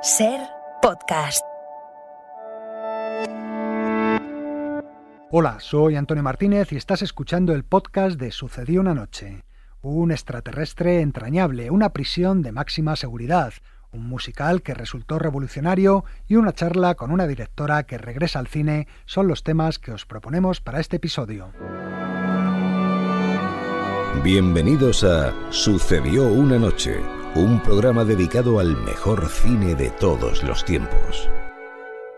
Ser Podcast. Hola, soy Antonio Martínez y estás escuchando el podcast de Sucedió una noche. Un extraterrestre entrañable, una prisión de máxima seguridad, un musical que resultó revolucionario y una charla con una directora que regresa al cine son los temas que os proponemos para este episodio. Bienvenidos a Sucedió una noche, un programa dedicado al mejor cine de todos los tiempos.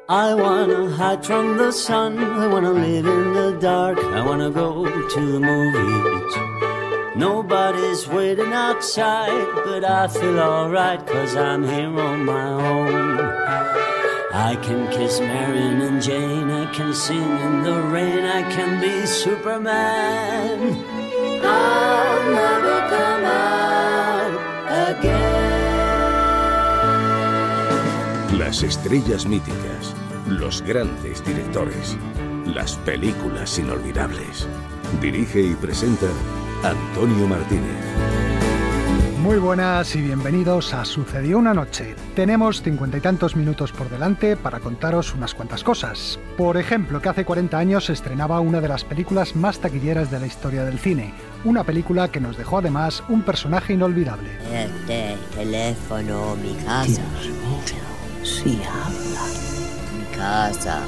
I wanna hide from the sun, I wanna live in the dark, I wanna go to the movies. Nobody's waiting outside, but I feel alright, 'cause I'm here on my own. I can kiss Marion and Jane, I can sing in the rain, I can be Superman. I'll never come out again. Las estrellas míticas, los grandes directores, las películas inolvidables. Dirige y presenta Antonio Martínez. Muy buenas y bienvenidos a Sucedió una noche. Tenemos 50 y tantos minutos por delante para contaros unas cuantas cosas. Por ejemplo, que hace 40 años se estrenaba una de las películas más taquilleras de la historia del cine. Una película que nos dejó además un personaje inolvidable. Este teléfono, mi casa. Sí, habla. Mi casa.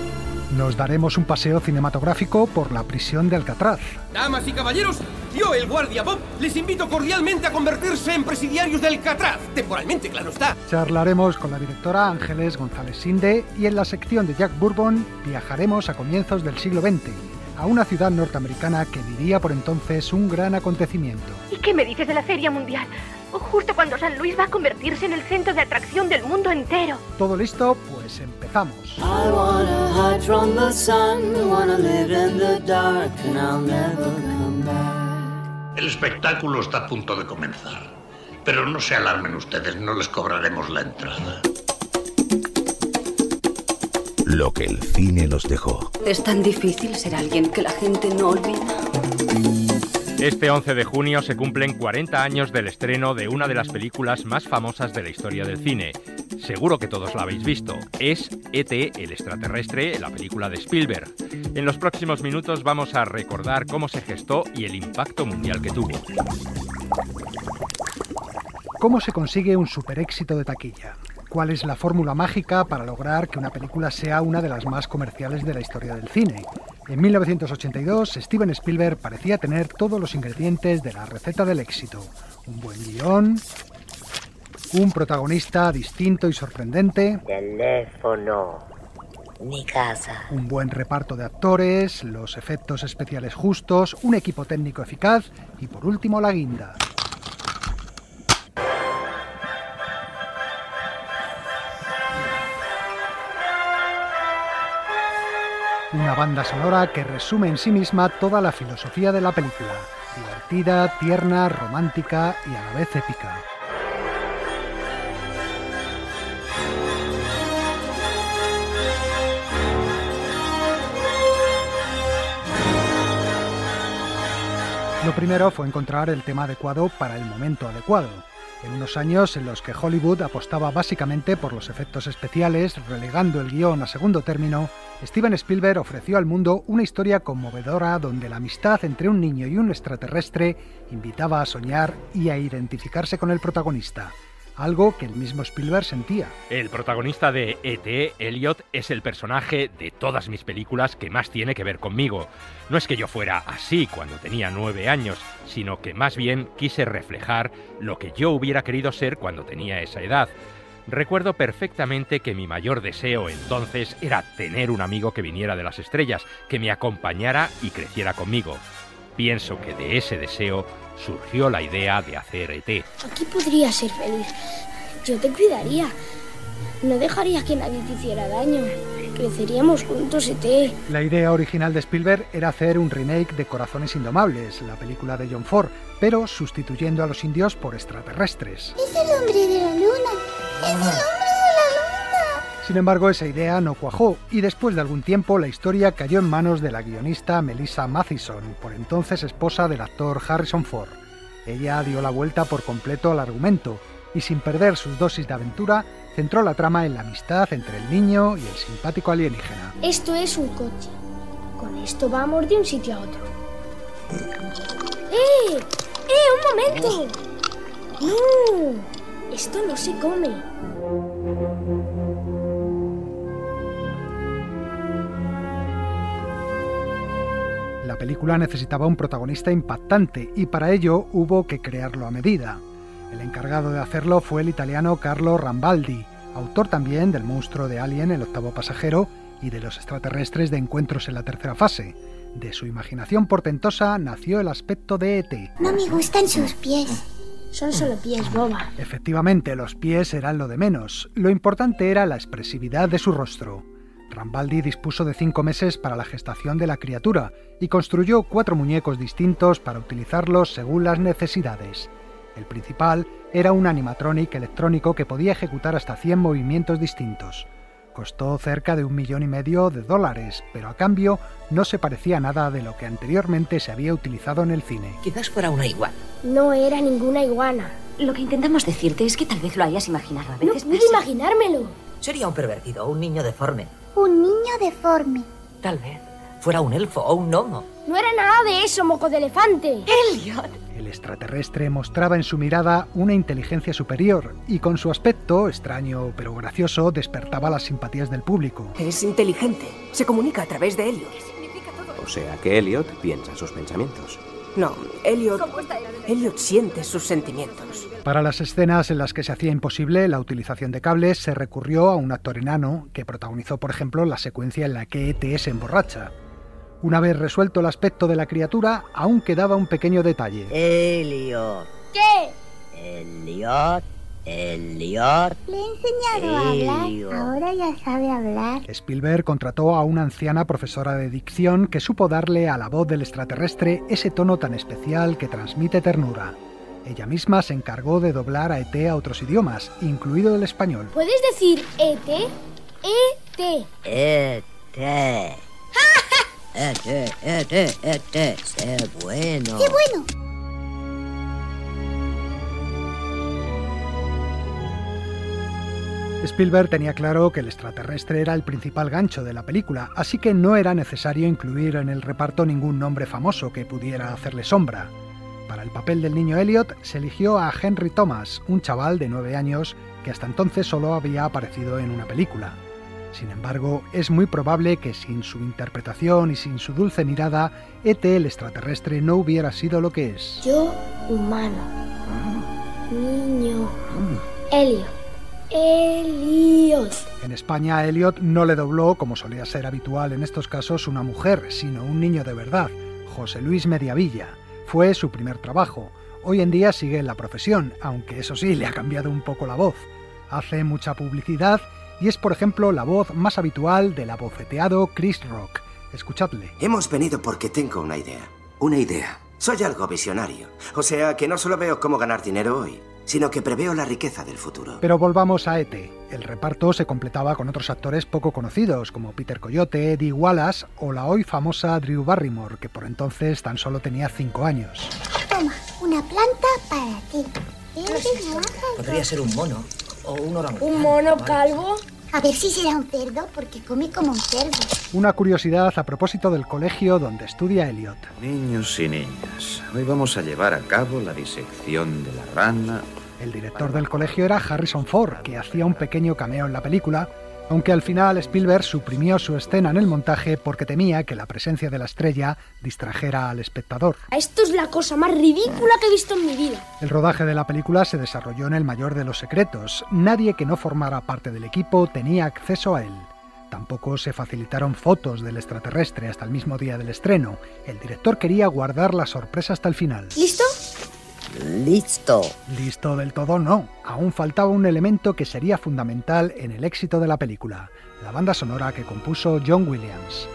Nos daremos un paseo cinematográfico por la prisión de Alcatraz. Damas y caballeros, yo, el guardia Bob, les invito cordialmente a convertirse en presidiarios del Alcatraz. Temporalmente, claro está. Charlaremos con la directora Ángeles González Sinde y en la sección de Jack Bourbon viajaremos a comienzos del siglo XX, a una ciudad norteamericana que vivía por entonces un gran acontecimiento. ¿Y qué me dices de la Feria Mundial? Justo cuando San Luis va a convertirse en el centro de atracción del mundo entero. ¿Todo listo? Pues empezamos. I wanna hide from the sun, wanna live in the dark, and I'll never come back. El espectáculo está a punto de comenzar, pero no se alarmen ustedes, no les cobraremos la entrada. Lo que el cine nos dejó. Es tan difícil ser alguien que la gente no olvida. Este 11 de junio se cumplen 40 años del estreno de una de las películas más famosas de la historia del cine. Seguro que todos la habéis visto. Es E.T., el extraterrestre, la película de Spielberg. En los próximos minutos vamos a recordar cómo se gestó y el impacto mundial que tuvo. ¿Cómo se consigue un superéxito de taquilla? ¿Cuál es la fórmula mágica para lograr que una película sea una de las más comerciales de la historia del cine? En 1982, Steven Spielberg parecía tener todos los ingredientes de la receta del éxito. Un buen guión, un protagonista distinto y sorprendente, Teléfono, mi casa. un buen reparto de actores, los efectos especiales justos, un equipo técnico eficaz y, por último, la guinda. Una banda sonora que resume en sí misma toda la filosofía de la película. Divertida, tierna, romántica y a la vez épica. Lo primero fue encontrar el tema adecuado para el momento adecuado. En unos años en los que Hollywood apostaba básicamente por los efectos especiales, relegando el guión a segundo término, Steven Spielberg ofreció al mundo una historia conmovedora donde la amistad entre un niño y un extraterrestre invitaba a soñar y a identificarse con el protagonista, algo que el mismo Spielberg sentía. El protagonista de E.T., Elliot, es el personaje de todas mis películas que más tiene que ver conmigo. No es que yo fuera así cuando tenía 9 años, sino que más bien quise reflejar lo que yo hubiera querido ser cuando tenía esa edad. Recuerdo perfectamente que mi mayor deseo entonces era tener un amigo que viniera de las estrellas, que me acompañara y creciera conmigo. Pienso que de ese deseo surgió la idea de hacer E.T. Aquí podrías ser feliz. Yo te cuidaría. No dejaría que nadie te hiciera daño. Creceríamos juntos, E.T. La idea original de Spielberg era hacer un remake de Corazones Indomables, la película de John Ford, pero sustituyendo a los indios por extraterrestres. Es el hombre de la luna. Es el hombre de la luna. Sin embargo, esa idea no cuajó y después de algún tiempo la historia cayó en manos de la guionista Melissa Mathison, por entonces esposa del actor Harrison Ford. Ella dio la vuelta por completo al argumento y sin perder sus dosis de aventura, centró la trama en la amistad entre el niño y el simpático alienígena. Esto es un coche. Con esto vamos de un sitio a otro. ¡Un momento! ¡No! Esto no se come. La película necesitaba un protagonista impactante y para ello hubo que crearlo a medida. El encargado de hacerlo fue el italiano Carlo Rambaldi, autor también del monstruo de Alien, el octavo pasajero, y de los extraterrestres de Encuentros en la tercera fase. De su imaginación portentosa nació el aspecto de E.T. No me gustan sus pies. Son solo pies, boba. Efectivamente, los pies eran lo de menos. Lo importante era la expresividad de su rostro. Rambaldi dispuso de 5 meses para la gestación de la criatura y construyó 4 muñecos distintos para utilizarlos según las necesidades. El principal era un animatronic electrónico que podía ejecutar hasta 100 movimientos distintos. Costó cerca de $1,5 millones, pero a cambio no se parecía a nada de lo que anteriormente se había utilizado en el cine. Quizás fuera una iguana. No era ninguna iguana. Lo que intentamos decirte es que tal vez lo hayas imaginado. A veces no pude imaginármelo. Sería un pervertido, un niño deforme. Un niño deforme. Tal vez fuera un elfo o un gnomo. No era nada de eso, moco de elefante. ¡Elliot! El extraterrestre mostraba en su mirada una inteligencia superior y con su aspecto, extraño pero gracioso, despertaba las simpatías del público. Es inteligente. Se comunica a través de Elliot. O sea que Elliot piensa sus pensamientos. No, Elliot siente sus sentimientos. Para las escenas en las que se hacía imposible la utilización de cables, se recurrió a un actor enano que protagonizó, por ejemplo, la secuencia en la que E.T. se emborracha. Una vez resuelto el aspecto de la criatura, aún quedaba un pequeño detalle. Elliot. ¿Qué? Elliot. Le he enseñado a hablar, ahora ya sabe hablar. Spielberg contrató a una anciana profesora de dicción que supo darle a la voz del extraterrestre ese tono tan especial que transmite ternura. Ella misma se encargó de doblar a E.T. a otros idiomas, incluido el español. ¿Puedes decir E.T.? E.T. E.T. E.T. ¡Sé bueno! ¡Qué bueno! Spielberg tenía claro que el extraterrestre era el principal gancho de la película, así que no era necesario incluir en el reparto ningún nombre famoso que pudiera hacerle sombra. Para el papel del niño Elliot se eligió a Henry Thomas, un chaval de 9 años que hasta entonces solo había aparecido en una película. Sin embargo, es muy probable que sin su interpretación y sin su dulce mirada, E.T. el extraterrestre no hubiera sido lo que es. Yo, humano. Niño. Elliot. En España, a Elliot no le dobló, como solía ser habitual en estos casos, una mujer, sino un niño de verdad, José Luis Mediavilla. Fue su primer trabajo. Hoy en día sigue en la profesión, aunque eso sí, le ha cambiado un poco la voz. Hace mucha publicidad y es, por ejemplo, la voz más habitual del abofeteado Chris Rock. Escuchadle. Hemos venido porque tengo una idea. Una idea. Soy algo visionario. O sea, que no solo veo cómo ganar dinero hoy, sino que preveo la riqueza del futuro. Pero volvamos a E.T. El reparto se completaba con otros actores poco conocidos, como Peter Coyote, Eddie Wallace o la hoy famosa Drew Barrymore, que por entonces tan solo tenía 5 años. Toma, una planta para ti. Podría ser un mono o un orangután. ¿Un mono calvo? A ver si será un cerdo, porque come como un cerdo. Una curiosidad a propósito del colegio donde estudia Elliot. Niños y niñas, hoy vamos a llevar a cabo la disección de la rana. El director del colegio era Harrison Ford, que hacía un pequeño cameo en la película, aunque al final Spielberg suprimió su escena en el montaje porque temía que la presencia de la estrella distrajera al espectador. Esto es la cosa más ridícula que he visto en mi vida. El rodaje de la película se desarrolló en el mayor de los secretos. Nadie que no formara parte del equipo tenía acceso a él. Tampoco se facilitaron fotos del extraterrestre hasta el mismo día del estreno. El director quería guardar la sorpresa hasta el final. ¿Listo? Listo. Listo del todo no. Aún faltaba un elemento que sería fundamental en el éxito de la película, la banda sonora que compuso John Williams.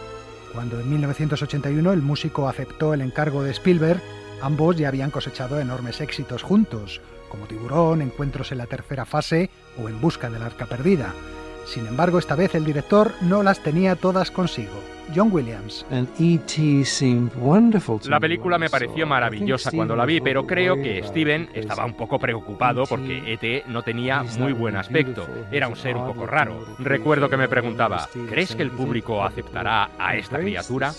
Cuando en 1981 el músico aceptó el encargo de Spielberg, ambos ya habían cosechado enormes éxitos juntos, como Tiburón, Encuentros en la tercera fase o En busca del arca perdida. Sin embargo, esta vez el director no las tenía todas consigo. John Williams. La película me pareció maravillosa cuando la vi, pero creo que Steven estaba un poco preocupado porque E.T. no tenía muy buen aspecto. Era un ser un poco raro. Recuerdo que me preguntaba, ¿crees que el público aceptará a esta criatura?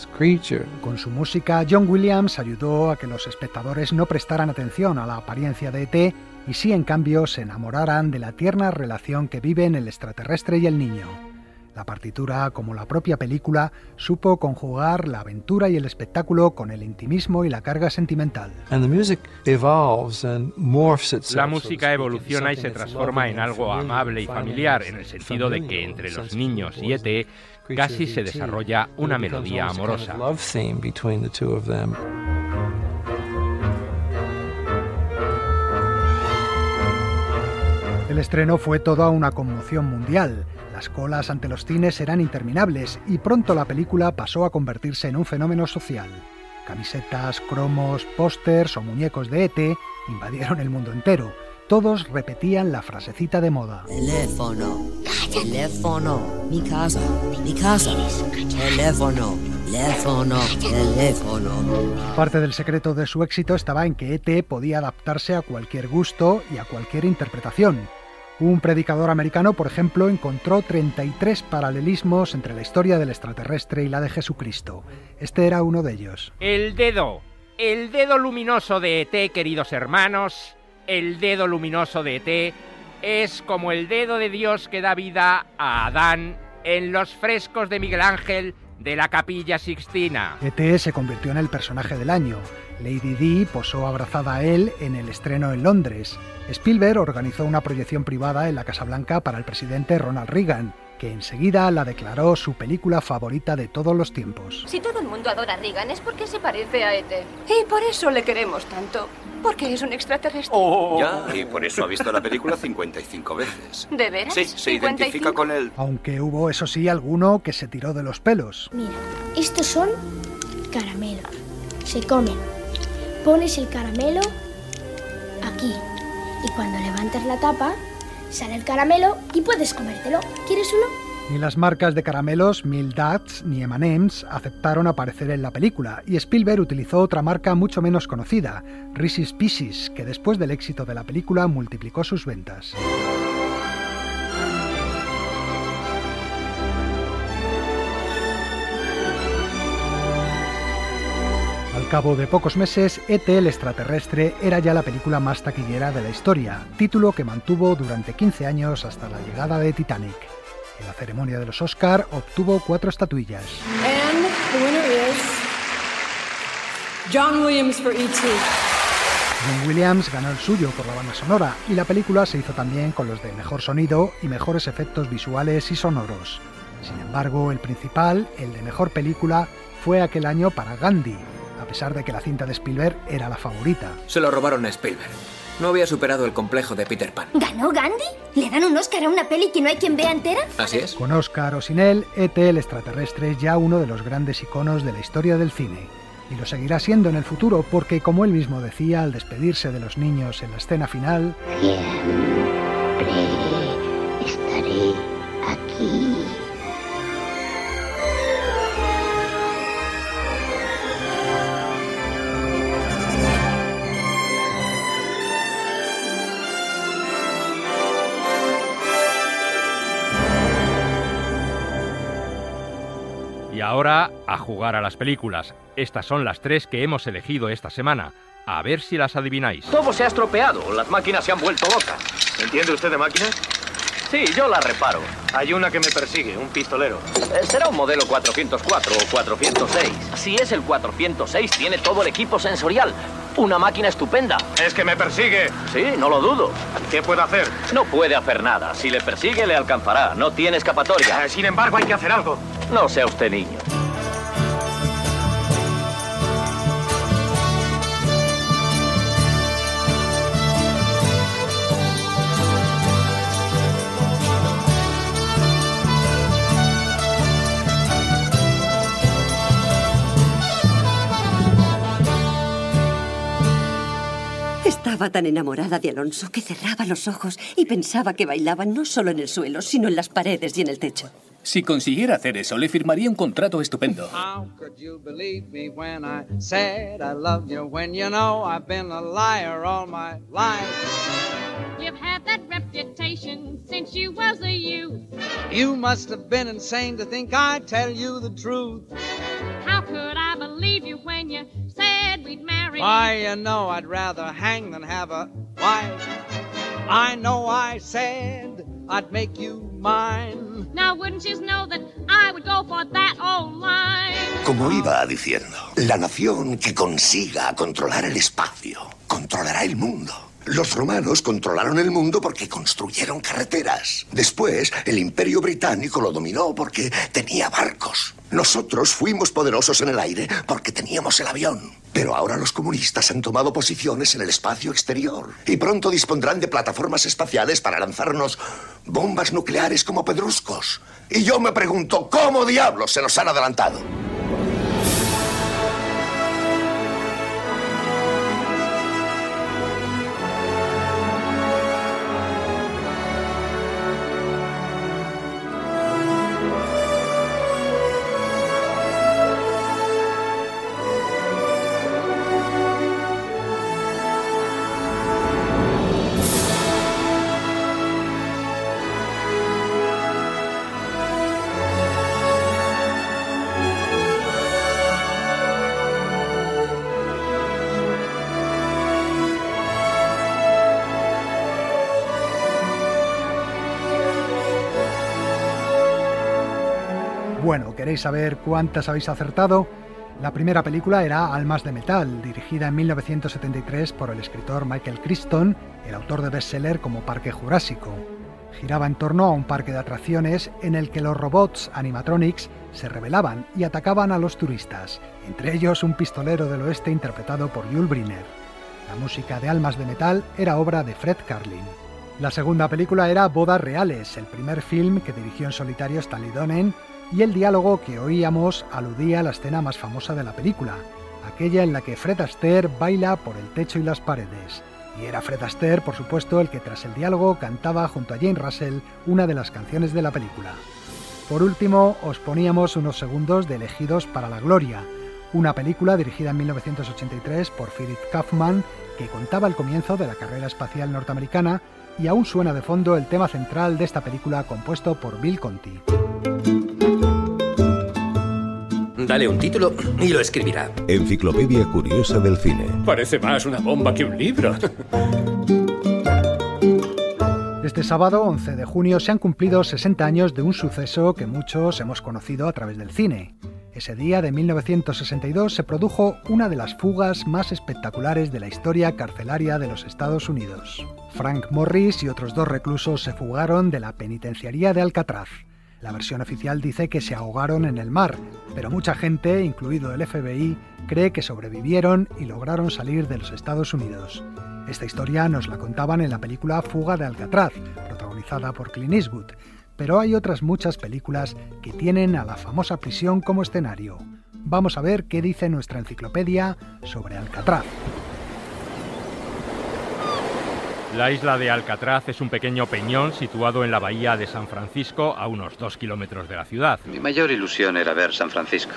Con su música, John Williams ayudó a que los espectadores no prestaran atención a la apariencia de E.T. y sí, en cambio, se enamoraran de la tierna relación que viven el extraterrestre y el niño. La partitura, como la propia película, supo conjugar la aventura y el espectáculo con el intimismo y la carga sentimental. La música evoluciona y se transforma en algo amable y familiar, en el sentido de que entre los niños y E.T. casi se desarrolla una melodía amorosa. El estreno fue toda una conmoción mundial. Las colas ante los cines eran interminables y pronto la película pasó a convertirse en un fenómeno social. Camisetas, cromos, pósters o muñecos de E.T. invadieron el mundo entero. Todos repetían la frasecita de moda. Teléfono, teléfono, mi casa, teléfono, teléfono, teléfono. Parte del secreto de su éxito estaba en que E.T. podía adaptarse a cualquier gusto y a cualquier interpretación. Un predicador americano, por ejemplo, encontró 33 paralelismos entre la historia del extraterrestre y la de Jesucristo. Este era uno de ellos. El dedo luminoso de E.T., queridos hermanos, el dedo luminoso de E.T. es como el dedo de Dios que da vida a Adán en los frescos de Miguel Ángel de la Capilla Sixtina. E.T. se convirtió en el personaje del año. Lady Di posó abrazada a él en el estreno en Londres. Spielberg organizó una proyección privada en la Casa Blanca para el presidente Ronald Reagan, que enseguida la declaró su película favorita de todos los tiempos. Si todo el mundo adora a Reagan es porque se parece a E.T. Y por eso le queremos tanto. Porque es un extraterrestre. Ya, y por eso ha visto la película 55 veces. ¿De veras? Sí, se identifica con él. Aunque hubo, eso sí, alguno que se tiró de los pelos. Mira, estos son caramelos. Se comen. Pones el caramelo aquí. Y cuando levantas la tapa, sale el caramelo y puedes comértelo. ¿Quieres uno? Ni las marcas de caramelos Milk Duds ni M&M's aceptaron aparecer en la película y Spielberg utilizó otra marca mucho menos conocida, Reese's Pieces, que después del éxito de la película multiplicó sus ventas. Al cabo de pocos meses, E.T. el extraterrestre era ya la película más taquillera de la historia, título que mantuvo durante 15 años hasta la llegada de Titanic. En la ceremonia de los Oscar obtuvo 4 estatuillas. And the winner is John Williams for E.T. John Williams ganó el suyo por la banda sonora y la película se hizo también con los de mejor sonido y mejores efectos visuales y sonoros. Sin embargo, el principal, el de mejor película, fue aquel año para Gandhi, a pesar de que la cinta de Spielberg era la favorita. Se lo robaron a Spielberg. No había superado el complejo de Peter Pan. ¿Ganó Gandhi? ¿Le dan un Oscar a una peli que no hay quien vea entera? Así es. Con Oscar o sin él, E.T. el extraterrestre es ya uno de los grandes iconos de la historia del cine. Y lo seguirá siendo en el futuro porque, como él mismo decía al despedirse de los niños en la escena final... Siempre estaré aquí. Y ahora, a jugar a las películas. Estas son las 3 que hemos elegido esta semana. A ver si las adivináis. Todo se ha estropeado, las máquinas se han vuelto locas. ¿Entiende usted de máquinas? Sí, yo la reparo. Hay una que me persigue, un pistolero. Será un modelo 404 o 406. Si es el 406, tiene todo el equipo sensorial. Una máquina estupenda. ¿Es que me persigue? Sí, no lo dudo. ¿Qué puede hacer? No puede hacer nada. Si le persigue, le alcanzará. No tiene escapatoria. Sin embargo, hay que hacer algo. No sea usted niño. Estaba Estaba tan enamorada de Alonso que cerraba los ojos y pensaba que bailaban no solo en el suelo, sino en las paredes y en el techo. Si consiguiera hacer eso, le firmaría un contrato estupendo. How could you believe me when I said I loved you when you know I've been a liar all my life? You've had that reputation since you was a youth. You must have been insane to think I'd tell you the truth. How could I believe you when you said we'd marry? Why, you know I'd rather hang than have a wife. I know I said I'd make you mine. Now wouldn't you know that I would go for that old line? Como iba diciendo, la nación que consiga controlar el espacio, controlará el mundo. Los romanos controlaron el mundo porque construyeron carreteras. Después, el Imperio Británico lo dominó porque tenía barcos. Nosotros fuimos poderosos en el aire porque teníamos el avión. Pero ahora los comunistas han tomado posiciones en el espacio exterior y pronto dispondrán de plataformas espaciales para lanzarnos bombas nucleares como pedruscos. Y yo me pregunto, ¿cómo diablos se nos han adelantado? Bueno, ¿queréis saber cuántas habéis acertado? La primera película era Almas de Metal, dirigida en 1973 por el escritor Michael Crichton, el autor de bestseller como Parque Jurásico. Giraba en torno a un parque de atracciones en el que los robots animatronics se rebelaban y atacaban a los turistas, entre ellos un pistolero del oeste interpretado por Yul Brynner. La música de Almas de Metal era obra de Fred Karlin. La segunda película era Bodas Reales, el primer film que dirigió en solitario Stanley Donen, y el diálogo que oíamos aludía a la escena más famosa de la película, aquella en la que Fred Astaire baila por el techo y las paredes. Y era Fred Astaire, por supuesto, el que tras el diálogo cantaba junto a Jane Russell una de las canciones de la película. Por último, os poníamos unos segundos de Elegidos para la Gloria, una película dirigida en 1983 por Philip Kaufman que contaba el comienzo de la carrera espacial norteamericana, y aún suena de fondo el tema central de esta película compuesto por Bill Conti. Dale un título y lo escribirá. Enciclopedia Curiosa del Cine. Parece más una bomba que un libro. Este sábado, 11 de junio, se han cumplido 60 años de un suceso que muchos hemos conocido a través del cine. Ese día de 1962 se produjo una de las fugas más espectaculares de la historia carcelaria de los Estados Unidos. Frank Morris y otros 2 reclusos se fugaron de la penitenciaría de Alcatraz. La versión oficial dice que se ahogaron en el mar, pero mucha gente, incluido el FBI, cree que sobrevivieron y lograron salir de los Estados Unidos. Esta historia nos la contaban en la película Fuga de Alcatraz, protagonizada por Clint Eastwood, pero hay otras muchas películas que tienen a la famosa prisión como escenario. Vamos a ver qué dice nuestra enciclopedia sobre Alcatraz. La isla de Alcatraz es un pequeño peñón situado en la bahía de San Francisco, a unos 2 kilómetros de la ciudad. Mi mayor ilusión era ver San Francisco,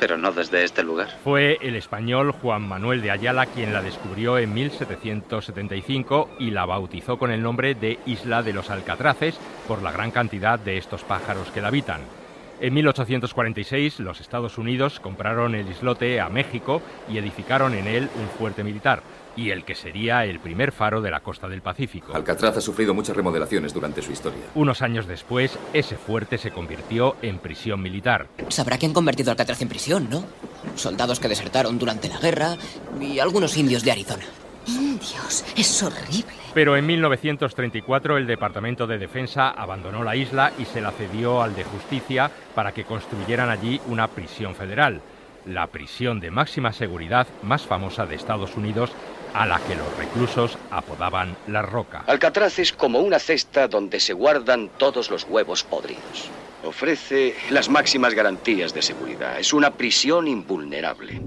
pero no desde este lugar. Fue el español Juan Manuel de Ayala quien la descubrió en 1775 y la bautizó con el nombre de Isla de los Alcatraces por la gran cantidad de estos pájaros que la habitan. En 1846 los Estados Unidos compraron el islote a México y edificaron en él un fuerte militar, y el que sería el primer faro de la costa del Pacífico. Alcatraz ha sufrido muchas remodelaciones durante su historia. Unos años después, ese fuerte se convirtió en prisión militar. Sabrá que han convertido Alcatraz en prisión, ¿no? Soldados que desertaron durante la guerra y algunos indios de Arizona. ¡Indios! ¡Es horrible! Pero en 1934 el Departamento de Defensa abandonó la isla y se la cedió al de Justicia para que construyeran allí una prisión federal, la prisión de máxima seguridad más famosa de Estados Unidos, a la que los reclusos apodaban La Roca. Alcatraz es como una cesta donde se guardan todos los huevos podridos. Ofrece las máximas garantías de seguridad. Es una prisión invulnerable.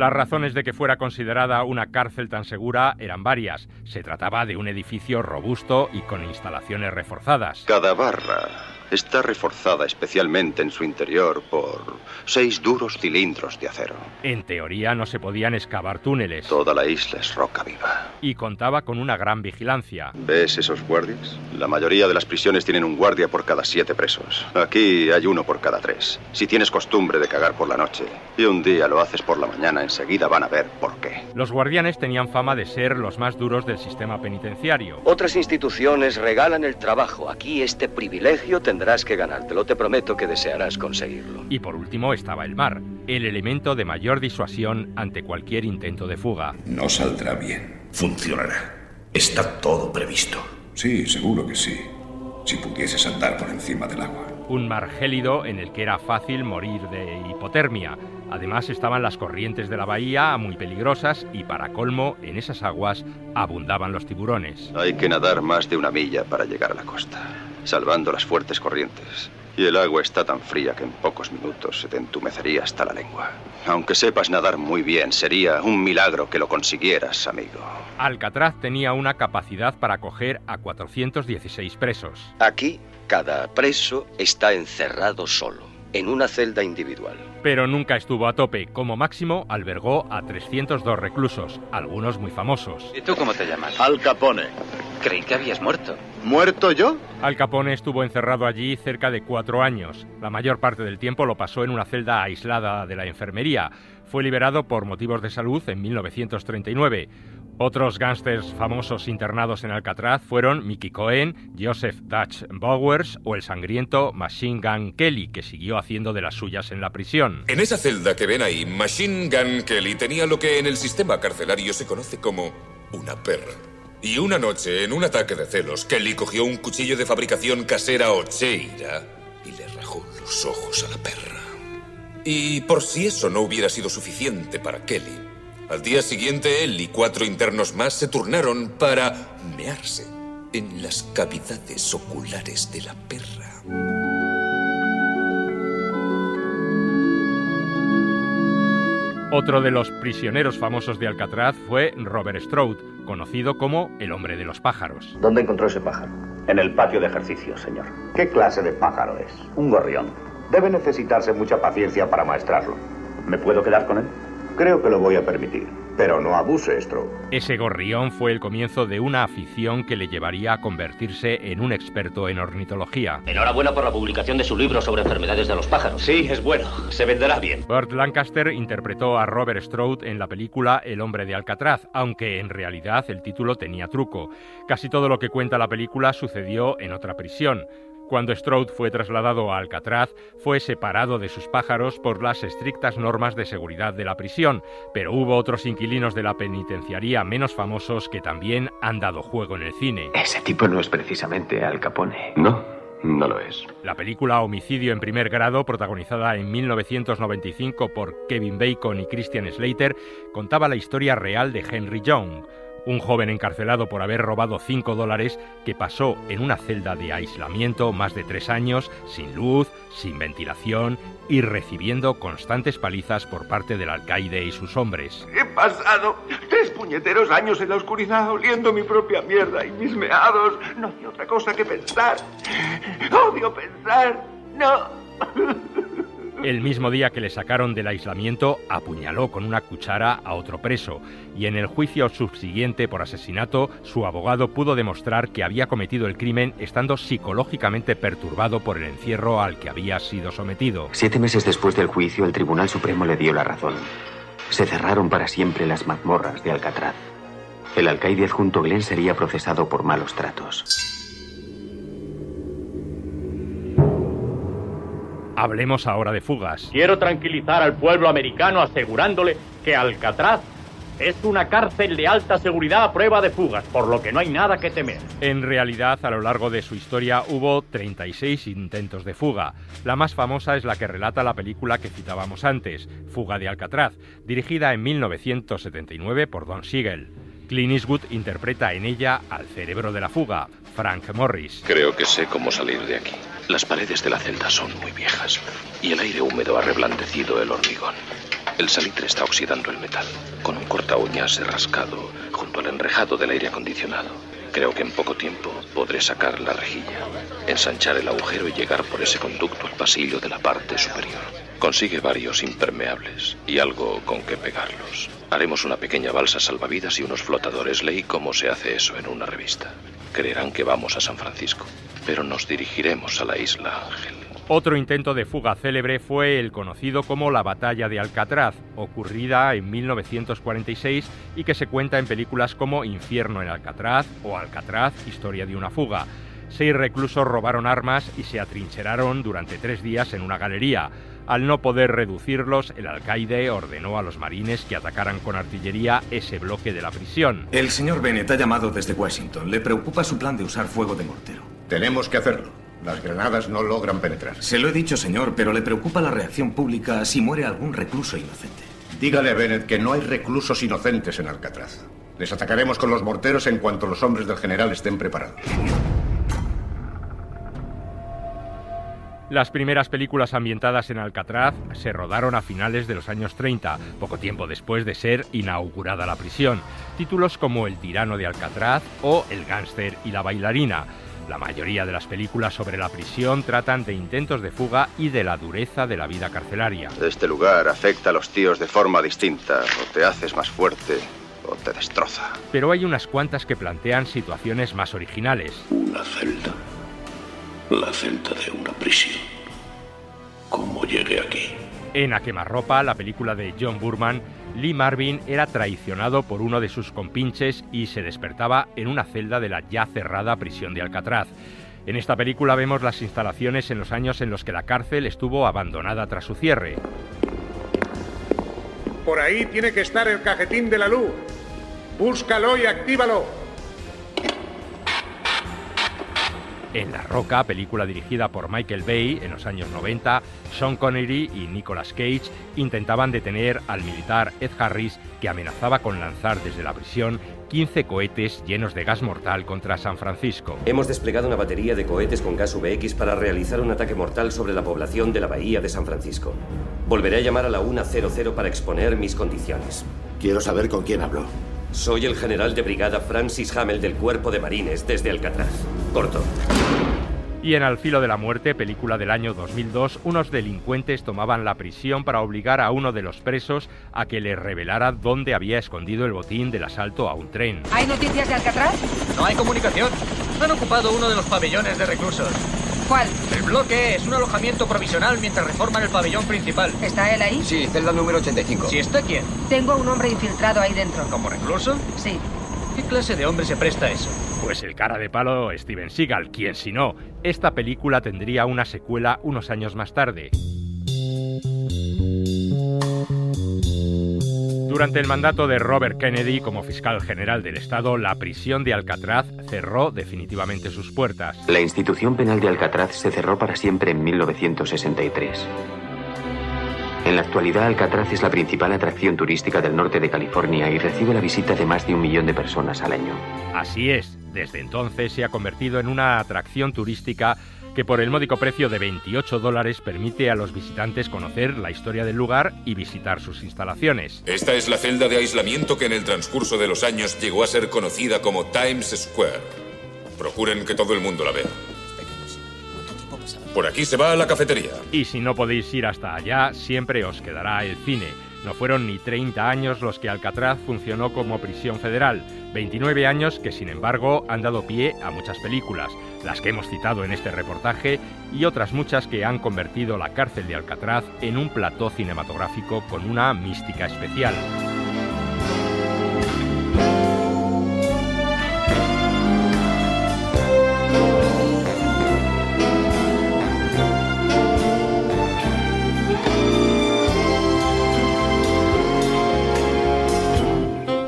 Las razones de que fuera considerada una cárcel tan segura eran varias. Se trataba de un edificio robusto y con instalaciones reforzadas. Cada barra está reforzada especialmente en su interior por 6 duros cilindros de acero. En teoría no se podían excavar túneles. Toda la isla es roca viva. Y contaba con una gran vigilancia. ¿Ves esos guardias? La mayoría de las prisiones tienen un guardia por cada 7 presos. Aquí hay uno por cada 3. Si tienes costumbre de cagar por la noche y un día lo haces por la mañana, enseguida van a ver por qué. Los guardianes tenían fama de ser los más duros del sistema penitenciario. Otras instituciones regalan el trabajo. Aquí este privilegio tendrás que ganártelo. Te prometo que desearás conseguirlo. Y por último estaba el mar, el elemento de mayor disuasión ante cualquier intento de fuga. No saldrá bien. Funcionará. Está todo previsto. Sí, seguro que sí. Si pudieses andar por encima del agua. Un mar gélido en el que era fácil morir de hipotermia. Además estaban las corrientes de la bahía, muy peligrosas, y para colmo, en esas aguas abundaban los tiburones. Hay que nadar más de 1 milla para llegar a la costa, salvando las fuertes corrientes. Y el agua está tan fría que en pocos minutos se te entumecería hasta la lengua. Aunque sepas nadar muy bien, sería un milagro que lo consiguieras, amigo. Alcatraz tenía una capacidad para acoger a 416 presos. Aquí, cada preso está encerrado solo, en una celda individual. Pero nunca estuvo a tope. Como máximo, albergó a 302 reclusos, algunos muy famosos. ¿Y tú cómo te llamas? Al Capone. Creí que habías muerto. ¿Muerto yo? Al Capone estuvo encerrado allí cerca de 4 años. La mayor parte del tiempo lo pasó en una celda aislada de la enfermería. Fue liberado por motivos de salud en 1939. Otros gángsters famosos internados en Alcatraz fueron Mickey Cohen, Joseph Dutch Bowers o el sangriento Machine Gun Kelly, que siguió haciendo de las suyas en la prisión. En esa celda que ven ahí, Machine Gun Kelly tenía lo que en el sistema carcelario se conoce como una perra. Y una noche, en un ataque de celos, Kelly cogió un cuchillo de fabricación casera Ocheira y le rajó los ojos a la perra. Y por si eso no hubiera sido suficiente para Kelly, al día siguiente él y 4 internos más se turnaron para mearse en las cavidades oculares de la perra. Otro de los prisioneros famosos de Alcatraz fue Robert Stroud, conocido como el hombre de los pájaros. ¿Dónde encontró ese pájaro? En el patio de ejercicios, señor. ¿Qué clase de pájaro es? Un gorrión. Debe necesitarse mucha paciencia para maestrarlo. ¿Me puedo quedar con él? Creo que lo voy a permitir, pero no abuse, Stroud. Ese gorrión fue el comienzo de una afición que le llevaría a convertirse en un experto en ornitología. Enhorabuena por la publicación de su libro sobre enfermedades de los pájaros. Sí, es bueno. Se venderá bien. Burt Lancaster interpretó a Robert Stroud en la película El hombre de Alcatraz, aunque en realidad el título tenía truco. Casi todo lo que cuenta la película sucedió en otra prisión. Cuando Stroud fue trasladado a Alcatraz, fue separado de sus pájaros por las estrictas normas de seguridad de la prisión, pero hubo otros inquilinos de la penitenciaría menos famosos que también han dado juego en el cine. Ese tipo no es precisamente Al Capone. No, no lo es. La película Homicidio en primer grado, protagonizada en 1995 por Kevin Bacon y Christian Slater, contaba la historia real de Henry Young, un joven encarcelado por haber robado $5 que pasó en una celda de aislamiento más de 3 años, sin luz, sin ventilación y recibiendo constantes palizas por parte del alcaide y sus hombres. He pasado 3 puñeteros años en la oscuridad oliendo mi propia mierda y mis meados. No hacía otra cosa que pensar. Odio pensar. No. El mismo día que le sacaron del aislamiento, apuñaló con una cuchara a otro preso, y en el juicio subsiguiente por asesinato, su abogado pudo demostrar que había cometido el crimen estando psicológicamente perturbado por el encierro al que había sido sometido. 7 meses después del juicio, el Tribunal Supremo le dio la razón. Se cerraron para siempre las mazmorras de Alcatraz. El alcaide adjunto Glenn sería procesado por malos tratos. Hablemos ahora de fugas. Quiero tranquilizar al pueblo americano asegurándole que Alcatraz es una cárcel de alta seguridad a prueba de fugas, por lo que no hay nada que temer. En realidad, a lo largo de su historia hubo 36 intentos de fuga. La más famosa es la que relata la película que citábamos antes, Fuga de Alcatraz, dirigida en 1979 por Don Siegel. Clint Eastwood interpreta en ella al cerebro de la fuga, Frank Morris. Creo que sé cómo salir de aquí. Las paredes de la celda son muy viejas y el aire húmedo ha reblandecido el hormigón. El salitre está oxidando el metal. Con un corta uñas he rascado junto al enrejado del aire acondicionado. Creo que en poco tiempo podré sacar la rejilla, ensanchar el agujero y llegar por ese conducto al pasillo de la parte superior. Consigue varios impermeables y algo con que pegarlos. Haremos una pequeña balsa salvavidas y unos flotadores. Leí cómo se hace eso en una revista. Creerán que vamos a San Francisco, pero nos dirigiremos a la Isla Ángel. Otro intento de fuga célebre fue el conocido como la Batalla de Alcatraz, ocurrida en 1946 y que se cuenta en películas como Infierno en Alcatraz o Alcatraz, historia de una fuga. 6 reclusos robaron armas y se atrincheraron durante 3 días en una galería. Al no poder reducirlos, el alcaide ordenó a los marines que atacaran con artillería ese bloque de la prisión. El señor Bennett ha llamado desde Washington. Le preocupa su plan de usar fuego de mortero. Tenemos que hacerlo. Las granadas no logran penetrar. Se lo he dicho, señor, pero le preocupa la reacción pública si muere algún recluso inocente. Dígale a Bennett que no hay reclusos inocentes en Alcatraz. Les atacaremos con los morteros en cuanto los hombres del general estén preparados. Las primeras películas ambientadas en Alcatraz se rodaron a finales de los años 30, poco tiempo después de ser inaugurada la prisión. Títulos como El tirano de Alcatraz o El gánster y la bailarina. La mayoría de las películas sobre la prisión tratan de intentos de fuga y de la dureza de la vida carcelaria. Este lugar afecta a los tíos de forma distinta. O te haces más fuerte o te destroza. Pero hay unas cuantas que plantean situaciones más originales. Una celda. La celda de una prisión. ¿Cómo llegué aquí? En A quemarropa, la película de John Boorman, Lee Marvin era traicionado por uno de sus compinches y se despertaba en una celda de la ya cerrada prisión de Alcatraz. En esta película vemos las instalaciones en los años en los que la cárcel estuvo abandonada tras su cierre. Por ahí tiene que estar el cajetín de la luz. Búscalo y actívalo. En La Roca, película dirigida por Michael Bay en los años 90, Sean Connery y Nicolas Cage intentaban detener al militar Ed Harris, que amenazaba con lanzar desde la prisión 15 cohetes llenos de gas mortal contra San Francisco. Hemos desplegado una batería de cohetes con gas VX para realizar un ataque mortal sobre la población de la bahía de San Francisco. Volveré a llamar a la 100 para exponer mis condiciones. Quiero saber con quién hablo. Soy el general de brigada Francis Hamel del Cuerpo de Marines desde Alcatraz. Corto. Y en Al filo de la muerte, película del año 2002, unos delincuentes tomaban la prisión para obligar a uno de los presos a que les revelara dónde había escondido el botín del asalto a un tren. ¿Hay noticias de Alcatraz? No hay comunicación. Han ocupado uno de los pabellones de reclusos. ¿Cuál? El bloque es un alojamiento provisional mientras reforman el pabellón principal. ¿Está él ahí? Sí, celda número 85. ¿Sí está quién? Tengo un hombre infiltrado ahí dentro. ¿Como recluso? Sí. ¿Qué clase de hombre se presta a eso? Pues el cara de palo Steven Seagal, ¿quién si no? Esta película tendría una secuela unos años más tarde. Durante el mandato de Robert Kennedy como fiscal general del Estado, la prisión de Alcatraz cerró definitivamente sus puertas. La institución penal de Alcatraz se cerró para siempre en 1963. En la actualidad, Alcatraz es la principal atracción turística del norte de California y recibe la visita de más de 1 millón de personas al año. Así es, desde entonces se ha convertido en una atracción turística que por el módico precio de $28 permite a los visitantes conocer la historia del lugar y visitar sus instalaciones. Esta es la celda de aislamiento que en el transcurso de los años llegó a ser conocida como Times Square. Procuren que todo el mundo la vea. Por aquí se va a la cafetería. Y si no podéis ir hasta allá, siempre os quedará el cine. No fueron ni 30 años los que Alcatraz funcionó como prisión federal. 29 años que, sin embargo, han dado pie a muchas películas, las que hemos citado en este reportaje y otras muchas que han convertido la cárcel de Alcatraz en un plató cinematográfico con una mística especial.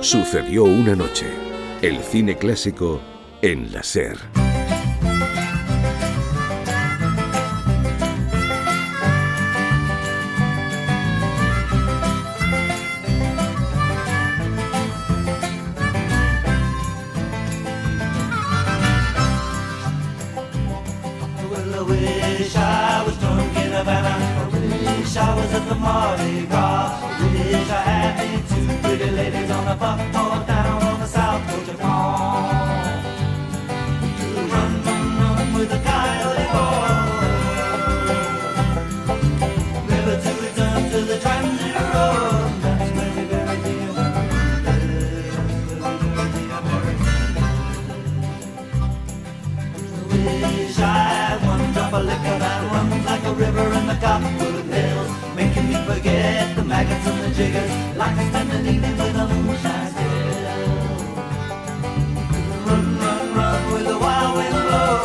Sucedió una noche. El cine clásico en la SER. up or down on the South Georgia farm. Run, run, run with the coyote boy. Never to return to the transit road. That's where we bury the wish I had one drop of liquor that runs like a river in the Cottonwood Hills, making me forget the maggots and the jiggers, like a standing evening with a moonshine still. Run, run, run with the wild wind blow,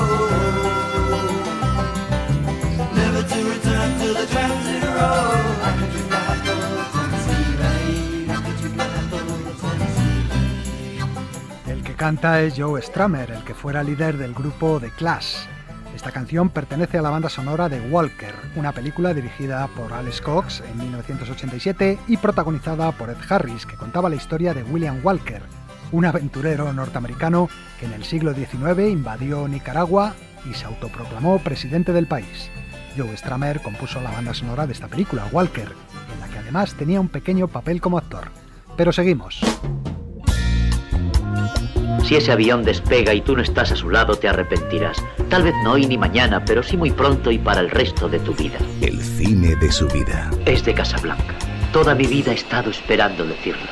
never to return to the transit road. I could drink the hot dog of Tennessee Rain, I could drink the hot dog of Tennessee Rain. El que canta es Joe Strummer, el que fuera líder del grupo The Clash. Esta canción pertenece a la banda sonora de Walker, una película dirigida por Alex Cox en 1987 y protagonizada por Ed Harris, que contaba la historia de William Walker, un aventurero norteamericano que en el siglo XIX invadió Nicaragua y se autoproclamó presidente del país. Joe Strummer compuso la banda sonora de esta película, Walker, en la que además tenía un pequeño papel como actor. Pero seguimos. Si ese avión despega y tú no estás a su lado, te arrepentirás. Tal vez no hoy ni mañana, pero sí muy pronto y para el resto de tu vida. El cine de su vida. Es de Casablanca. Toda mi vida he estado esperando decirlo.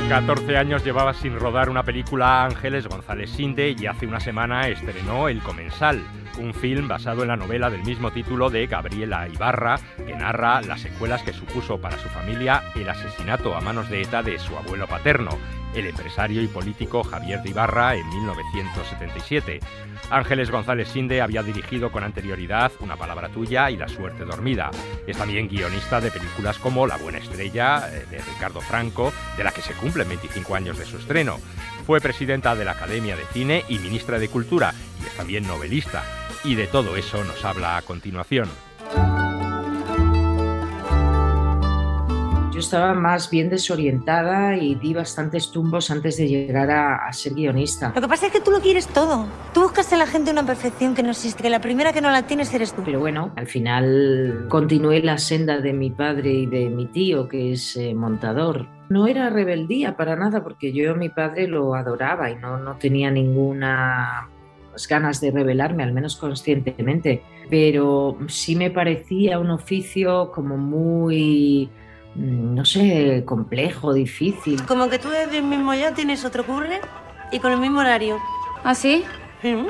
14 años llevaba sin rodar una película Ángeles González Sinde y hace una semana estrenó El Comensal, un film basado en la novela del mismo título de Gabriela Ibarra, que narra las secuelas que supuso para su familia el asesinato a manos de ETA de su abuelo paterno, el empresario y político Javier de Ibarra, en 1977. Ángeles González Sinde había dirigido con anterioridad Una palabra tuya y La suerte dormida. Es también guionista de películas como La buena estrella, de Ricardo Franco, de la que se cumplen 25 años de su estreno. Fue presidenta de la Academia de Cine y ministra de Cultura, y es también novelista. Y de todo eso nos habla a continuación. Yo estaba más bien desorientada y di bastantes tumbos antes de llegar a ser guionista. Lo que pasa es que tú lo quieres todo. Tú buscas en la gente una perfección que no existe, que la primera que no la tienes eres tú. Pero bueno, al final continué la senda de mi padre y de mi tío, que es montador. No era rebeldía para nada, porque yo a mi padre lo adoraba y no tenía ninguna ganas de rebelarme, al menos conscientemente. Pero sí me parecía un oficio como muy, no sé, complejo, difícil. Como que tú desde el mismo ya tienes otro curre y con el mismo horario. ¿Ah, sí?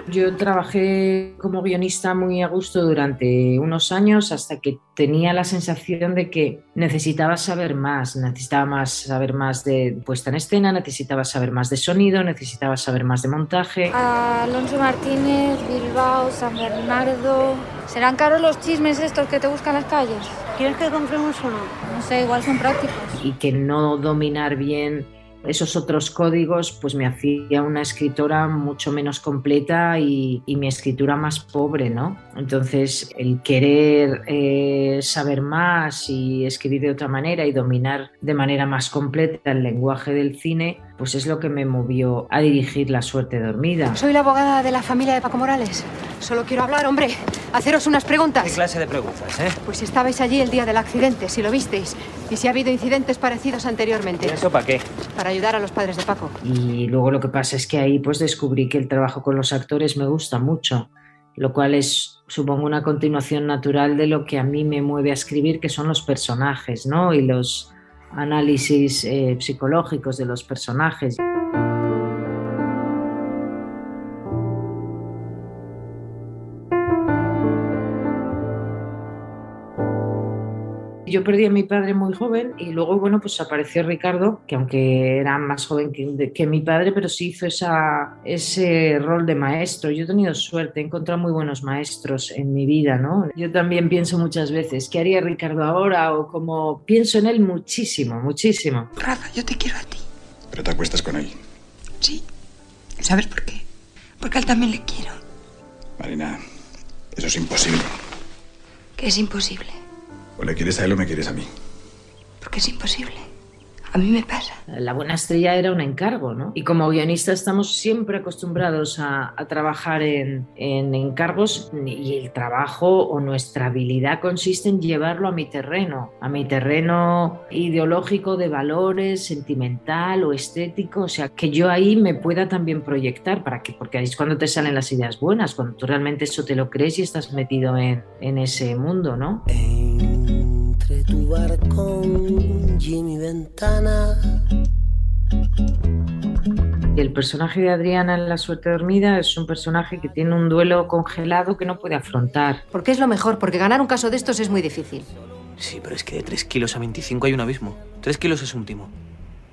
Yo trabajé como guionista muy a gusto durante unos años hasta que tenía la sensación de que necesitaba saber más de puesta en escena, necesitaba saber más de sonido, necesitaba saber más de montaje. Alonso Martínez, Bilbao, San Bernardo... ¿Serán caros los chismes estos que te buscan las calles? ¿Quieres que compremos uno? No sé, igual son prácticos. Y que no dominar bien esos otros códigos pues me hacía una escritora mucho menos completa y mi escritura más pobre, ¿no? Entonces el querer saber más y escribir de otra manera y dominar de manera más completa el lenguaje del cine pues es lo que me movió a dirigir La suerte dormida. Soy la abogada de la familia de Paco Morales. Solo quiero hablar, hombre, haceros unas preguntas. ¿Qué clase de preguntas, Pues si estabais allí el día del accidente, si lo visteis, y si ha habido incidentes parecidos anteriormente. ¿Y eso para qué? Para ayudar a los padres de Paco. Y luego lo que pasa es que ahí pues descubrí que el trabajo con los actores me gusta mucho, lo cual es, supongo, una continuación natural de lo que a mí me mueve a escribir, que son los personajes, ¿no? Y los análisis psicológicos de los personajes. Yo perdí a mi padre muy joven y luego, bueno, pues apareció Ricardo, que aunque era más joven que mi padre, pero sí hizo ese rol de maestro. Yo he tenido suerte, he encontrado muy buenos maestros en mi vida, ¿no? Yo también pienso muchas veces, ¿qué haría Ricardo ahora? O como pienso en él muchísimo, muchísimo. Rafa, yo te quiero a ti. ¿Pero te acuestas con él? Sí. ¿Sabes por qué? Porque a él también le quiero. Marina, eso es imposible. ¿Qué es imposible? O le quieres a él o me quieres a mí. Porque es imposible. A mí me pasa. La buena estrella era un encargo, ¿no? Y como guionista estamos siempre acostumbrados a trabajar en encargos, y el trabajo o nuestra habilidad consiste en llevarlo a mi terreno ideológico, de valores, sentimental o estético, o sea, que yo ahí me pueda también proyectar, porque ahí es cuando te salen las ideas buenas, cuando tú realmente eso te lo crees y estás metido en ese mundo, ¿no? Entre tu balcón y mi ventana. El personaje de Adriana en La suerte dormida es un personaje que tiene un duelo congelado que no puede afrontar. Porque es lo mejor, porque ganar un caso de estos es muy difícil. Sí, pero es que de 3 kilos a 25 hay un abismo. 3 kilos es un timo.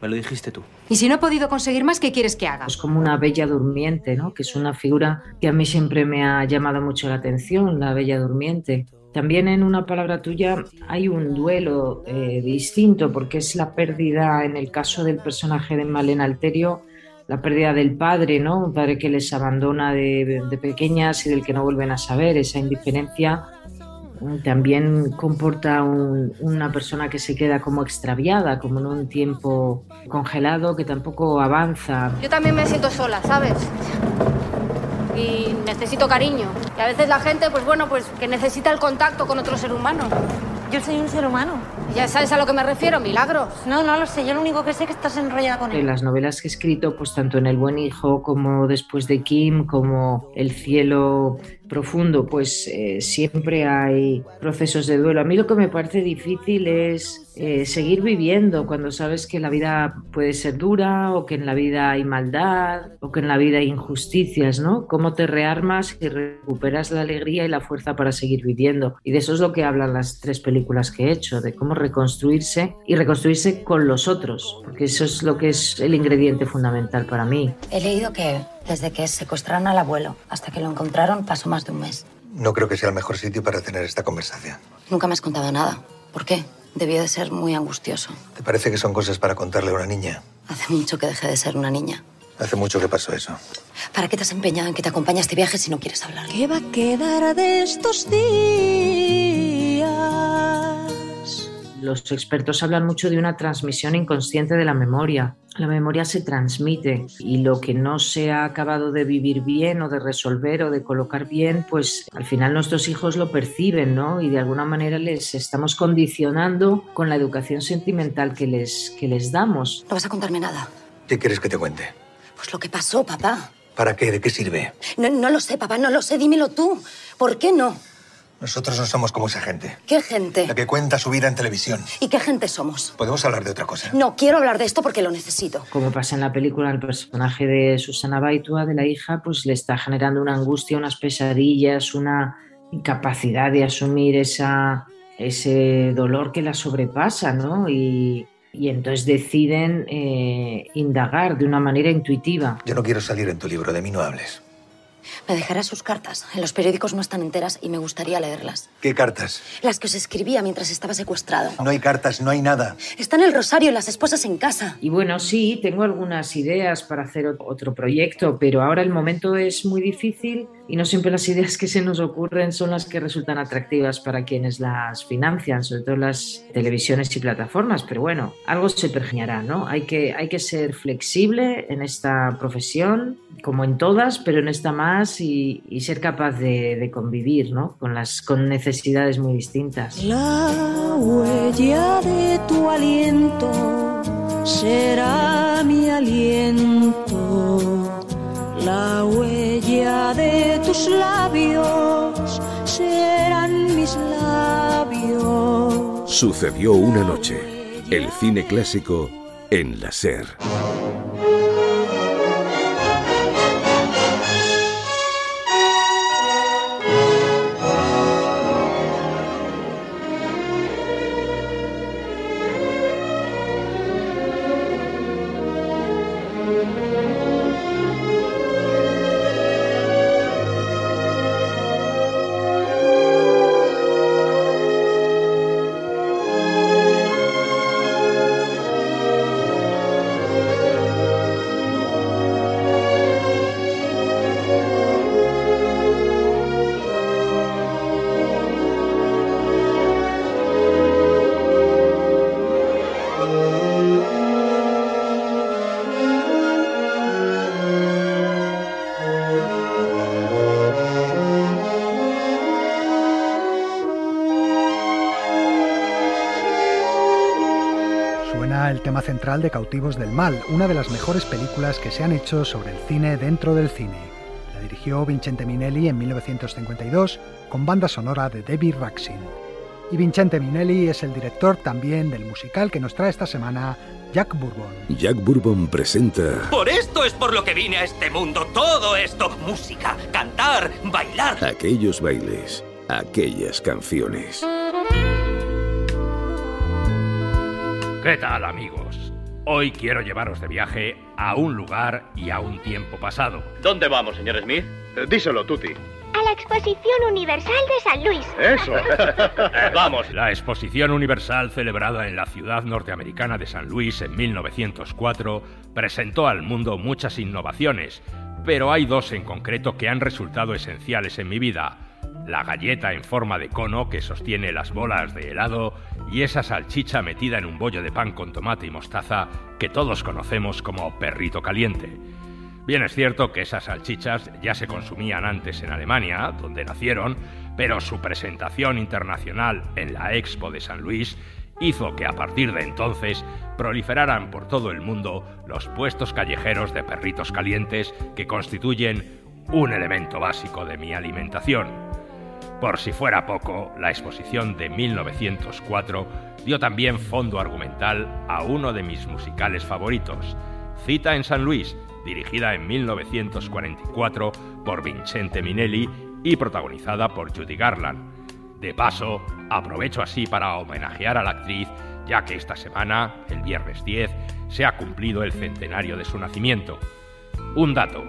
Me lo dijiste tú. Y si no he podido conseguir más, ¿qué quieres que haga? Es como una bella durmiente, ¿no? Que es una figura que a mí siempre me ha llamado mucho la atención, la bella durmiente. También en Una palabra tuya hay un duelo distinto, porque es la pérdida, en el caso del personaje de Malena Alterio, la pérdida del padre, ¿no? Un padre que les abandona de pequeñas y del que no vuelven a saber. Esa indiferencia también comporta una persona que se queda como extraviada, como en un tiempo congelado que tampoco avanza. Yo también me siento sola, ¿sabes? Y necesito cariño. Y a veces la gente, pues bueno, pues que necesita el contacto con otro ser humano. Yo soy un ser humano. ¿Ya sabes a lo que me refiero, Milagros? No lo sé. Yo lo único que sé es que estás enrollada con él. En las novelas que he escrito, pues tanto en El buen hijo como Después de Kim, como El cielo profundo, pues siempre hay procesos de duelo. A mí lo que me parece difícil es seguir viviendo cuando sabes que la vida puede ser dura, o que en la vida hay maldad, o que en la vida hay injusticias, ¿no? Cómo te rearmas y recuperas la alegría y la fuerza para seguir viviendo. Y de eso es lo que hablan las 3 películas que he hecho, de cómo reconstruirse y reconstruirse con los otros, porque eso es lo que es el ingrediente fundamental para mí. He leído que desde que secuestraron al abuelo hasta que lo encontraron pasó más de un mes. No creo que sea el mejor sitio para tener esta conversación. Nunca me has contado nada. ¿Por qué? Debió de ser muy angustioso. ¿Te parece que son cosas para contarle a una niña? Hace mucho que dejé de ser una niña. Hace mucho que pasó eso. ¿Para qué te has empeñado en que te acompañe a este viaje si no quieres hablar? ¿Qué va a quedar de estos días? Los expertos hablan mucho de una transmisión inconsciente de la memoria. La memoria se transmite y lo que no se ha acabado de vivir bien o de resolver o de colocar bien, pues al final nuestros hijos lo perciben, ¿no? Y de alguna manera les estamos condicionando con la educación sentimental que les damos. No vas a contarme nada. ¿Qué quieres que te cuente? Pues lo que pasó, papá. ¿Para qué? ¿De qué sirve? No lo sé, papá, no lo sé. Dímelo tú. ¿Por qué no? Nosotros no somos como esa gente. ¿Qué gente? La que cuenta su vida en televisión. ¿Y qué gente somos? Podemos hablar de otra cosa. No, quiero hablar de esto porque lo necesito. Como pasa en la película, el personaje de Susana Baitua, de la hija, pues le está generando una angustia, unas pesadillas, una incapacidad de asumir ese dolor que la sobrepasa, ¿no? Y entonces deciden indagar de una manera intuitiva. Yo no quiero salir en tu libro, de mí no hables. Me dejarás sus cartas. En los periódicos no están enteras y me gustaría leerlas. ¿Qué cartas? Las que os escribía mientras estaba secuestrado. No hay cartas, no hay nada. Está en el rosario, las esposas en casa. Y bueno, sí, tengo algunas ideas para hacer otro proyecto, pero ahora el momento es muy difícil y no siempre las ideas que se nos ocurren son las que resultan atractivas para quienes las financian, sobre todo las televisiones y plataformas. Pero bueno, algo se pergeñará, ¿no? Hay que ser flexible en esta profesión, como en todas, pero en esta más, y ser capaz de convivir, ¿no? con necesidades muy distintas. La huella de tu aliento será mi aliento. La huella de tus labios serán mis labios. Sucedió una noche. El cine clásico en la SER. tema central de Cautivos del Mal, una de las mejores películas que se han hecho sobre el cine dentro del cine. La dirigió Vincente Minnelli en 1952 con banda sonora de David Raksin. Y Vincente Minnelli es el director también del musical que nos trae esta semana Jack Bourbon. Jack Bourbon presenta... Por esto es por lo que vine a este mundo, todo esto, música, cantar, bailar. Aquellos bailes, aquellas canciones. ¿Qué tal, amigos? Hoy quiero llevaros de viaje a un lugar y a un tiempo pasado. ¿Dónde vamos, señor Smith? Díselo, Tutti. A la Exposición Universal de San Luis. ¡Eso! ¡Vamos! La Exposición Universal, celebrada en la ciudad norteamericana de San Luis en 1904, presentó al mundo muchas innovaciones, pero hay dos en concreto que han resultado esenciales en mi vida. La galleta en forma de cono que sostiene las bolas de helado y esa salchicha metida en un bollo de pan con tomate y mostaza que todos conocemos como perrito caliente. Bien es cierto que esas salchichas ya se consumían antes en Alemania, donde nacieron, pero su presentación internacional en la Expo de San Luis hizo que a partir de entonces proliferaran por todo el mundo los puestos callejeros de perritos calientes que constituyen un elemento básico de mi alimentación. Por si fuera poco, la exposición de 1904 dio también fondo argumental a uno de mis musicales favoritos, Cita en San Luis, dirigida en 1944 por Vincente Minnelli y protagonizada por Judy Garland. De paso, aprovecho así para homenajear a la actriz, ya que esta semana, el viernes 10, se ha cumplido el centenario de su nacimiento. Un dato: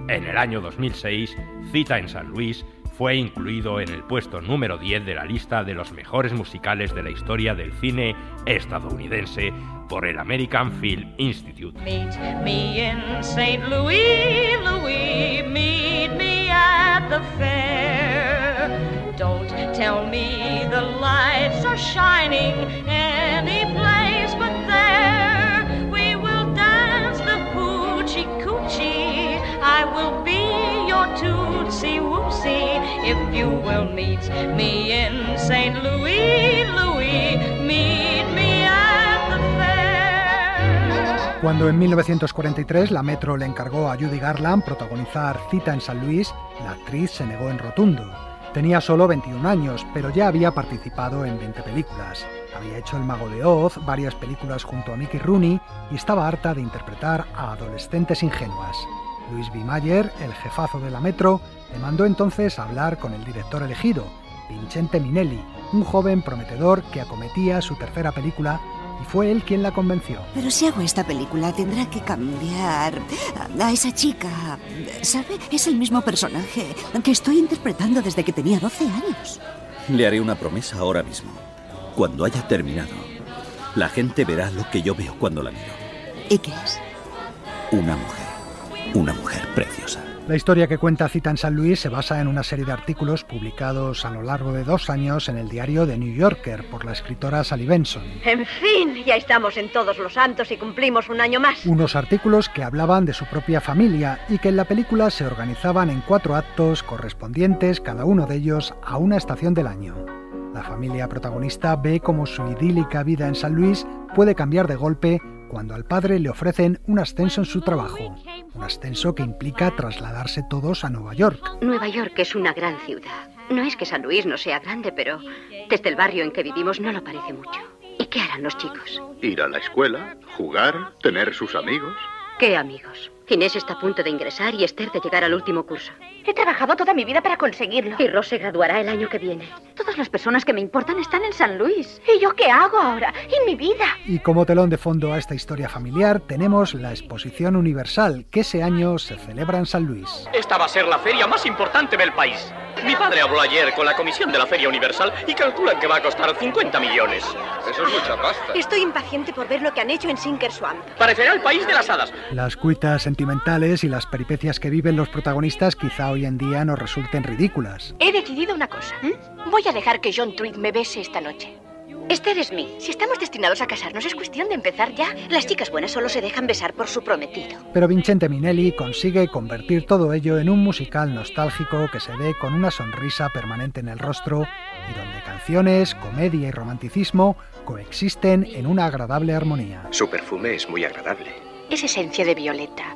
en el año 2006, Cita en San Luis fue incluido en el puesto número 10 de la lista de los mejores musicales de la historia del cine estadounidense por el American Film Institute. Meet me in St. Louis, Louis, meet me at the fair. Don't tell me the lights are shining any place but there. We will dance the hoochie coochie. I will be your tootsie wootsie if you will meet me in St. Louis, Louis, meet me at the fair. Cuando en 1943 la Metro le encargó a Judy Garland protagonizar Cita en San Luis, la actriz se negó en rotundo. Tenía solo 21 años, pero ya había participado en 20 películas. Había hecho El Mago de Oz, varias películas junto a Mickey Rooney y estaba harta de interpretar a adolescentes ingenuas. Louis B. Mayer, el jefazo de la Metro, le mandó entonces a hablar con el director elegido, Vincente Minnelli, un joven prometedor que acometía su tercera película, y fue él quien la convenció. Pero si hago esta película tendrá que cambiar a esa chica, ¿sabe? Es el mismo personaje que estoy interpretando desde que tenía 12 años. Le haré una promesa ahora mismo. Cuando haya terminado, la gente verá lo que yo veo cuando la miro. ¿Y qué es? Una mujer preciosa. La historia que cuenta Cita en San Luis se basa en una serie de artículos publicados a lo largo de 2 años en el diario The New Yorker por la escritora Sally Benson. En fin, ya estamos en Todos los Santos y cumplimos un año más. Unos artículos que hablaban de su propia familia y que en la película se organizaban en 4 actos correspondientes, cada uno de ellos a una estación del año. La familia protagonista ve cómo su idílica vida en San Luis puede cambiar de golpe cuando al padre le ofrecen un ascenso en su trabajo. Un ascenso que implica trasladarse todos a Nueva York. Nueva York es una gran ciudad. No es que San Luis no sea grande, pero desde el barrio en que vivimos no lo parece mucho. ¿Y qué harán los chicos? Ir a la escuela, jugar, tener sus amigos. ¿Qué amigos? Inés está a punto de ingresar y Esther de llegar al último curso. He trabajado toda mi vida para conseguirlo. Y Ross se graduará el año que viene. Todas las personas que me importan están en San Luis. ¿Y yo qué hago ahora? ¿Y mi vida? Y como telón de fondo a esta historia familiar tenemos la Exposición Universal, que ese año se celebra en San Luis. Esta va a ser la feria más importante del país. Mi padre habló ayer con la comisión de la Feria Universal y calculan que va a costar 50 millones. Eso es mucha pasta. Estoy impaciente por ver lo que han hecho en Sinker Swamp. Parecerá el país de las hadas. Las cuitas sentimentales y las peripecias que viven los protagonistas quizá hoy en día nos resulten ridículas. He decidido una cosa. Voy a dejar que John Truitt me bese esta noche. Esther Smith, si estamos destinados a casarnos es cuestión de empezar ya. Las chicas buenas solo se dejan besar por su prometido. Pero Vincente Minnelli consigue convertir todo ello en un musical nostálgico que se ve con una sonrisa permanente en el rostro y donde canciones, comedia y romanticismo coexisten en una agradable armonía. Su perfume es muy agradable. Es esencia de violeta.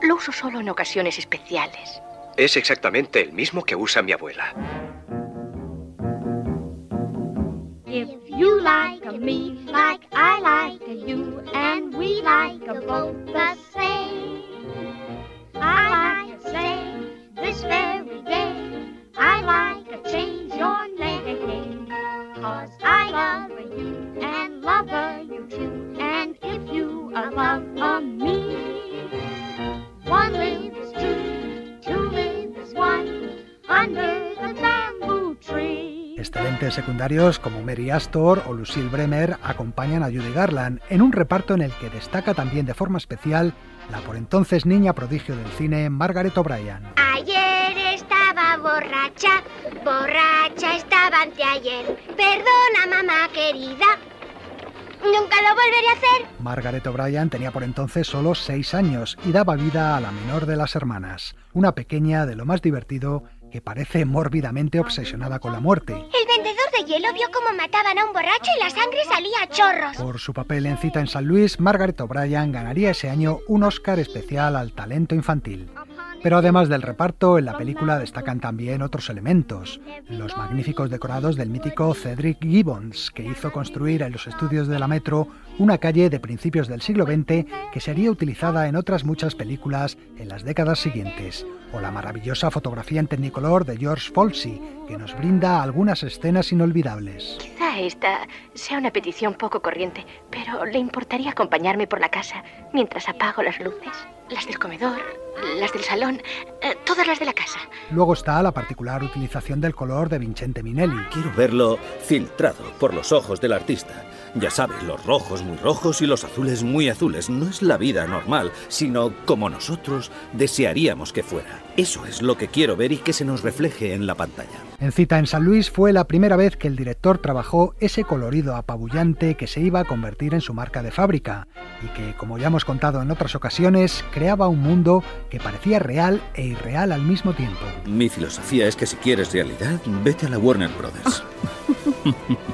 Lo uso solo en ocasiones especiales. Es exactamente el mismo que usa mi abuela. If you like me like I like you, and we like both the same, I like to say this very day, I like to change your name, 'cause I love you and lover you too, and if you are love of me, one live is two live is one, under the bamboo tree. Excelentes secundarios como Mary Astor o Lucille Bremer acompañan a Judy Garland en un reparto en el que destaca también de forma especial la por entonces niña prodigio del cine Margaret O'Brien. Ayer estaba borracha, borracha estaba anteayer. Perdona, mamá querida, nunca lo volveré a hacer. Margaret O'Brien tenía por entonces solo 6 años y daba vida a la menor de las hermanas, una pequeña de lo más divertido que parece mórbidamente obsesionada con la muerte. El vendedor de hielo vio cómo mataban a un borracho y la sangre salía a chorros. Por su papel en Cita en San Luis, Margaret O'Brien ganaría ese año un Oscar especial al talento infantil. Pero además del reparto, en la película destacan también otros elementos. Los magníficos decorados del mítico Cedric Gibbons, que hizo construir en los estudios de la Metro una calle de principios del siglo XX que sería utilizada en otras muchas películas en las décadas siguientes. O la maravillosa fotografía en Technicolor de George Folsey, que nos brinda algunas escenas inolvidables. Quizá esta sea una petición poco corriente, pero ¿le importaría acompañarme por la casa mientras apago las luces? Las del comedor, las del salón, todas las de la casa. Luego está la particular utilización del color de Vincente Minnelli. Quiero verlo filtrado por los ojos del artista. Ya sabes, los rojos muy rojos y los azules muy azules. No es la vida normal, sino como nosotros desearíamos que fuera. Eso es lo que quiero ver y que se nos refleje en la pantalla. En Cita en San Luis fue la primera vez que el director trabajó ese colorido apabullante que se iba a convertir en su marca de fábrica y que, como ya hemos contado en otras ocasiones, creaba un mundo que parecía real e irreal al mismo tiempo. Mi filosofía es que si quieres realidad, vete a la Warner Brothers.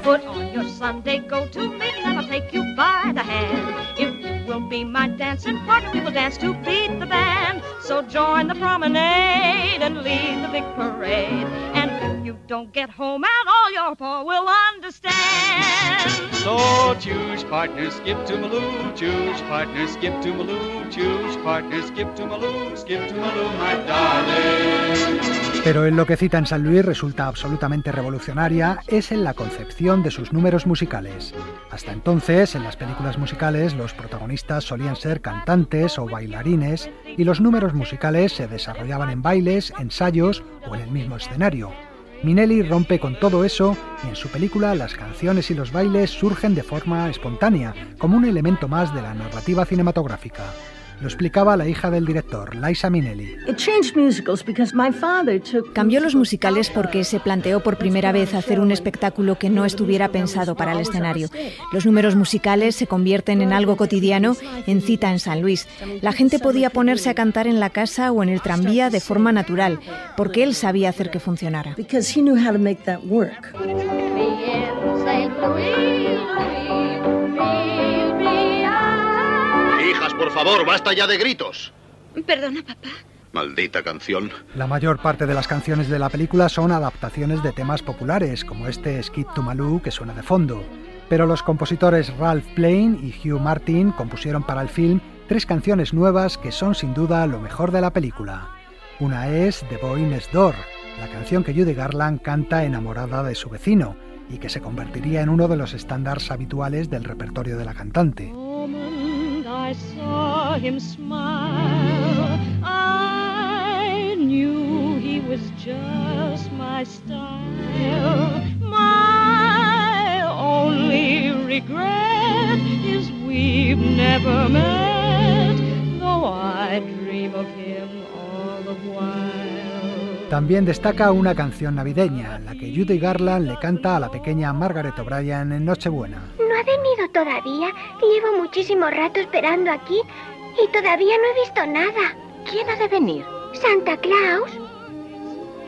Put on your Sunday, go to me, and I'll take you by the hand. If you will be my dancing partner, we will dance to beat the band. So join the promenade and lead the big parade. And if you don't get home at all, your pa will understand. So choose partners, skip to Maloo. Choose partners, skip to Maloo. Choose partners, skip to Maloo. Skip to Maloo, my darling. Pero en lo que Cita en San Luis resulta absolutamente revolucionaria es en la concepción de sus números musicales. Hasta entonces, en las películas musicales, los protagonistas solían ser cantantes o bailarines y los números musicales se desarrollaban en bailes, ensayos o en el mismo escenario. Minnelli rompe con todo eso y en su película las canciones y los bailes surgen de forma espontánea, como un elemento más de la narrativa cinematográfica. Lo explicaba la hija del director, Liza Minnelli. Cambió los musicales porque se planteó por primera vez hacer un espectáculo que no estuviera pensado para el escenario. Los números musicales se convierten en algo cotidiano en Cita en San Luis. La gente podía ponerse a cantar en la casa o en el tranvía de forma natural, porque él sabía hacer que funcionara. Hijas, por favor, basta ya de gritos. Perdona, papá. Maldita canción. La mayor parte de las canciones de la película son adaptaciones de temas populares, como este Skip to Maloo que suena de fondo. Pero los compositores Ralph Blane y Hugh Martin compusieron para el film 3 canciones nuevas que son sin duda lo mejor de la película. Una es The Boy Next Door, la canción que Judy Garland canta enamorada de su vecino y que se convertiría en uno de los estándares habituales del repertorio de la cantante. I saw him smile. I knew he was just my style. My only regret is we've never met, though I dream of him all the while. También destaca una canción navideña, la que Judy Garland le canta a la pequeña Margaret O'Brien en Nochebuena. ¿No ha venido todavía? Llevo muchísimo rato esperando aquí y todavía no he visto nada. ¿Quién ha de venir? ¿Santa Claus?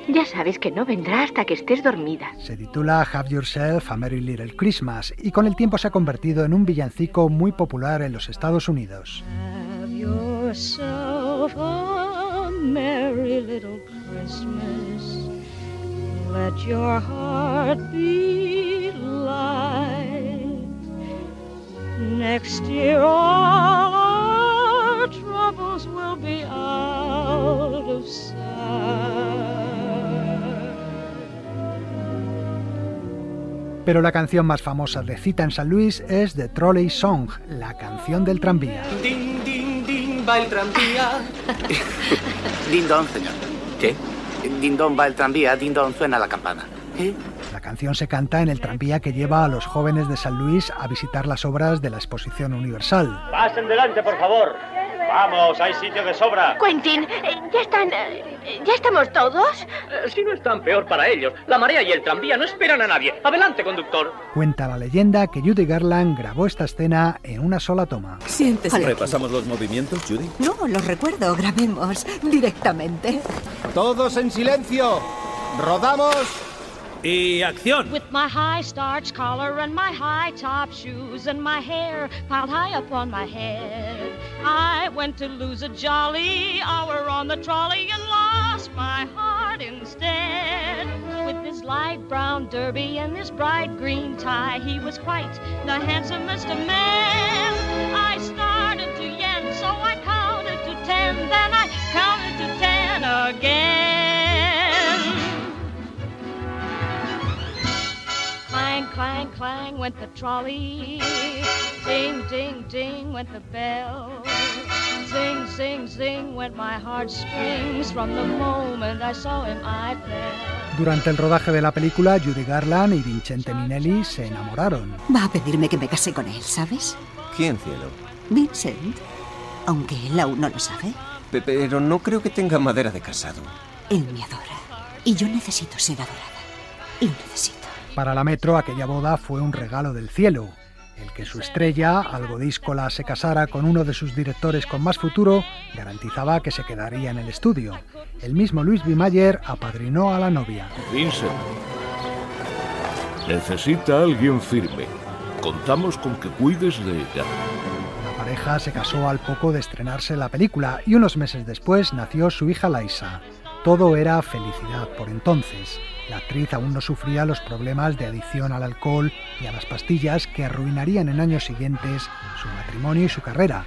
Ya sabes que no vendrá hasta que estés dormida. Se titula Have Yourself a Merry Little Christmas y con el tiempo se ha convertido en un villancico muy popular en los Estados Unidos. Have yourself a merry little Christmas. Let your heart be light. Next year all our troubles will be out of sight. Pero la canción más famosa de Cita en San Luis es The Trolley Song, la canción del tranvía. Din, din, din, va el tranvía. Din don, señor. ¿Qué? Din don va el tranvía, din don suena la campana. ¿Qué? La canción se canta en el tranvía que lleva a los jóvenes de San Luis a visitar las obras de la Exposición Universal. Pasen delante, por favor. Vamos, hay sitio de sobra. Quentin, ¿ya estamos todos? Si no están, peor para ellos. La marea y el tranvía no esperan a nadie. Adelante, conductor. Cuenta la leyenda que Judy Garland grabó esta escena en una sola toma. Siéntese. ¿Repasamos los movimientos, Judy? No, los recuerdo. Grabemos directamente. Todos en silencio. Rodamos. Y acción. With my high starch collar and my high top shoes and my hair piled high up on my head, I went to lose a jolly hour on the trolley and lost my heart instead. With this light brown derby and this bright green tie, he was quite the handsomest of men. I started to yen, so I counted to 10, then I counted to 10 again. Clang, clang, clang went the trolley. Ding, ding, ding went the bell. Zing, zing, zing went my heartstrings. From the moment I saw him, I fell. Durante el rodaje de la película, Judy Garland y Vincente Minnelli se enamoraron. Va a pedirme que me case con él, ¿sabes? ¿Quién, cielo? Vincent. Aunque él aún no lo sabe. Pero no creo que tenga madera de casado. Él me adora. Y yo necesito ser adorada. Lo necesito. Para la Metro, aquella boda fue un regalo del cielo. El que su estrella, Algo Díscola, se casara con uno de sus directores con más futuro, garantizaba que se quedaría en el estudio. El mismo Louis B. Mayer apadrinó a la novia. Vincent, necesita alguien firme. Contamos con que cuides de ella. La pareja se casó al poco de estrenarse la película y unos meses después nació su hija Liza. Todo era felicidad por entonces. La actriz aún no sufría los problemas de adicción al alcohol y a las pastillas que arruinarían en años siguientes su matrimonio y su carrera.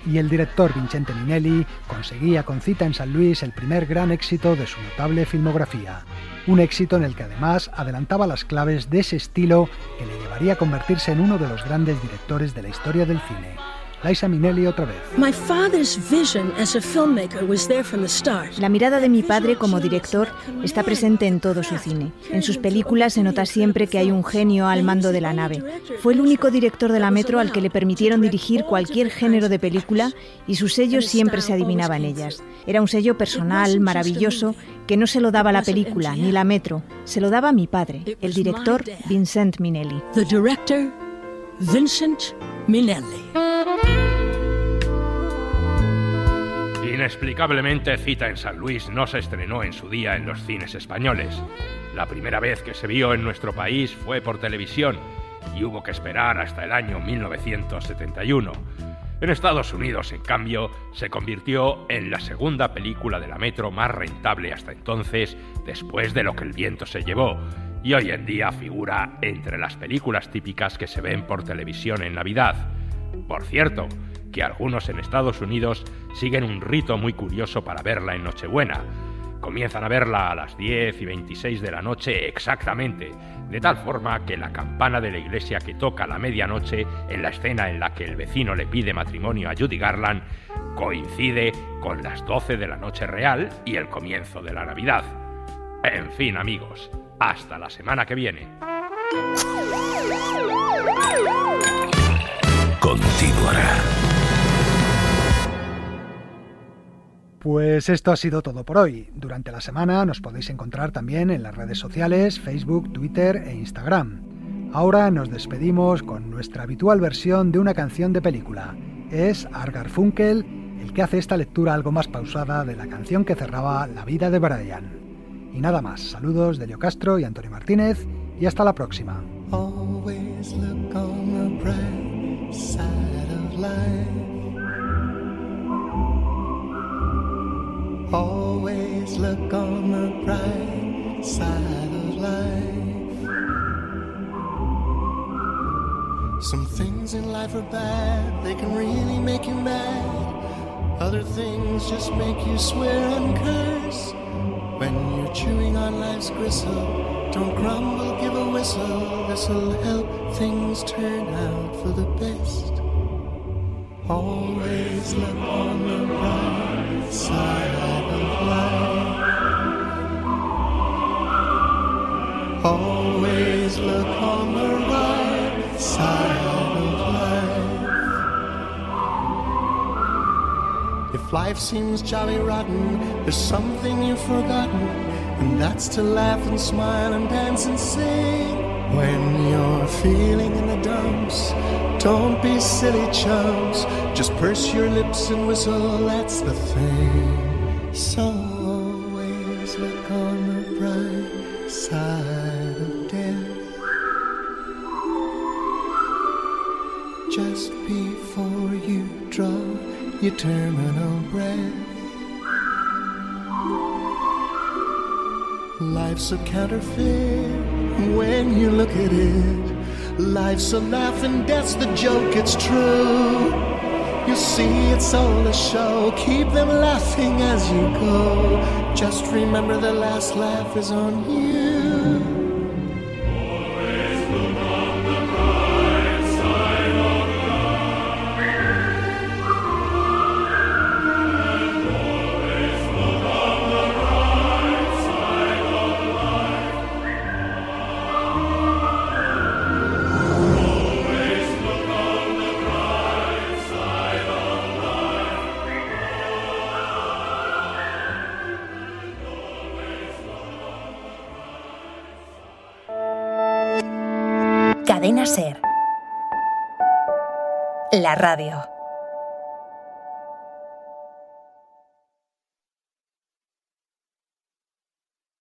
Y el director Vincente Minnelli conseguía con Cita en San Luis el primer gran éxito de su notable filmografía. Un éxito en el que además adelantaba las claves de ese estilo que le llevaría a convertirse en uno de los grandes directores de la historia del cine. Liza Minnelli otra vez. La mirada de mi padre como director está presente en todo su cine. En sus películas se nota siempre que hay un genio al mando de la nave. Fue el único director de la Metro al que le permitieron dirigir cualquier género de película y su sello siempre se adivinaba en ellas. Era un sello personal, maravilloso, que no se lo daba la película ni la Metro, se lo daba mi padre, el director Vincent Minnelli. The director, Vincent Minnelli. Inexplicablemente, Cita en San Luis no se estrenó en su día en los cines españoles. La primera vez que se vio en nuestro país fue por televisión y hubo que esperar hasta el año 1971. En Estados Unidos, en cambio, se convirtió en la segunda película de la Metro más rentable hasta entonces, después de Lo que el viento se llevó, y hoy en día figura entre las películas típicas que se ven por televisión en Navidad. Por cierto, que algunos en Estados Unidos siguen un rito muy curioso para verla en Nochebuena. Comienzan a verla a las 10 y 26 de la noche exactamente, de tal forma que la campana de la iglesia que toca a la medianoche en la escena en la que el vecino le pide matrimonio a Judy Garland coincide con las 12 de la noche real y el comienzo de la Navidad. En fin, amigos, hasta la semana que viene. Continuará. Pues esto ha sido todo por hoy. Durante la semana nos podéis encontrar también en las redes sociales, Facebook, Twitter e Instagram. Ahora nos despedimos con nuestra habitual versión de una canción de película. Es Art Garfunkel el que hace esta lectura algo más pausada de la canción que cerraba la vida de Brian. Y nada más, saludos de Leo Castro y Antonio Martínez, y hasta la próxima. Always look on the bright side of life. Always look on the bright side of life. Some things in life are bad, they can really make you mad. Other things just make you swear and curse. When you're chewing on life's gristle, don't grumble, give a whistle. This'll help things turn out for the best. Always look on the bright side of life. Always look on the right side of life. If life seems jolly rotten, there's something you've forgotten, and that's to laugh and smile and dance and sing. When you're feeling in the dumps, don't be silly chumps. Just purse your lips and whistle, that's the thing. So always look on the bright side of death. Just before you draw your terminal breath. Life's a counterfeit when you look at it. Life's a laugh and death's the joke, it's true. You see, it's all a show, keep them laughing as you go. Just remember the last laugh is on you. Cadena SER. La radio.